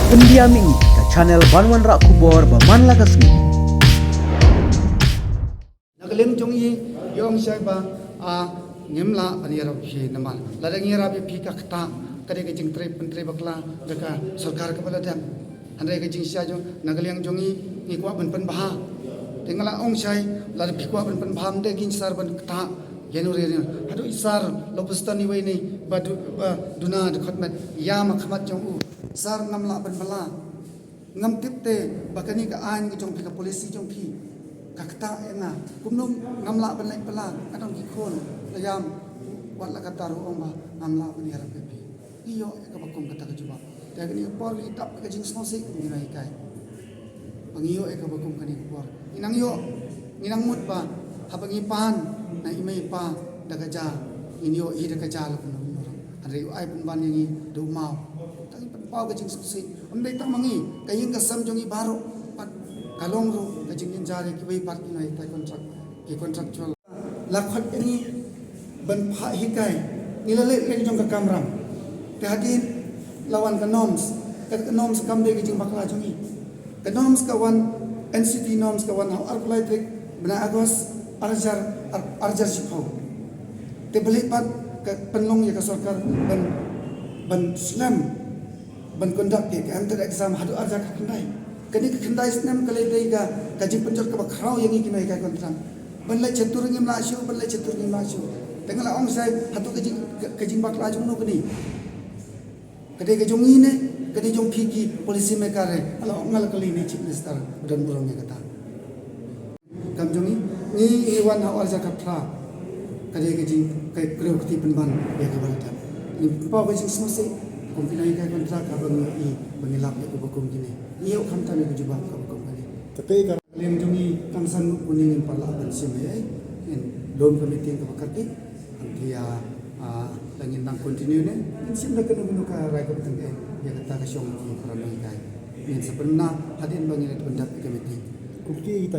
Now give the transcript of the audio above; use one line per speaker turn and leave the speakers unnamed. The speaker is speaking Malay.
Pendiaming ke channel Banwan Rak Kubor Baman Lagasmi.
Nagalim jongi yong sai ba ngimla anira phi namal ladang ngira phi ka kta kade ke jing tre pentri bakla deka sarkar ka bala dam andre ke jing sia jo nagaling jongi ni kwa ban ban bah tingala ong sai lad phi kwa ban ban bham de gin sar ban kta yenu re hadu isar lobustani wei ni badu duna de khatmat ya ma khamat jong u sar ngamla ban bala ngam tipte bakani ka an ke jong phi ka polisi jong phi kakta ena kumnum ngamla ban lai pala adong ki khon layam wat la kata ro ong ba ngamla ban yara pepi iyo ka bakum kata ka juba ta ni por li tap ka jing smosi ni nai kai pangiyo ka bakum kani por inang yo inang mut ba habangi pan na imai pa daga ja inyo i daga ja la kun no andre ai pun ban ni do mau tangi pan pau ka jing smosi amdai tamangi kayin ka sam jongi baro kalong ro kajing jari ki bai part nai tai kontrak ki kontraktual lakhot ini ban pha hikai nilale ke jong ka kamram te hadin lawan ka norms kam de ki jing bakla jongi ka norms ka wan NCT norms ka wan ar kulai trik bena agos arjar sipau te beli pat ka penlong ya ka sarkar ban slam ban kondak ke enter exam hadu arjar ka kendai kani kendai snam kale deiga kaji penjor ka khrau yang ikinai ka kontram banlai chatur ngim la shu banlai chatur ngim la shu tengala ong sai hatu kaji bakla jung no kani kade ka jong ine kade jong phiki policy maker re ala ongal kali ni chief minister dan burong ya kata kam jongi ni iwan ha arja ka thra kade ka jing kai kreu kti penban ya ka balata ni pa ba jing smose kompinai ka kontrak ka bang i bangilap ya ko bakum kini iyo kam tani ko juba ka bakum kani
tapi kan
lem jongi kangsan kuning pala ban simai en lom committee ka bakati antia langin nang continue ne sim na kanu ka rai ko tang ya kata ka syong ki karamai kai ni sebenarnya hadin bangin pendak committee
bukti kita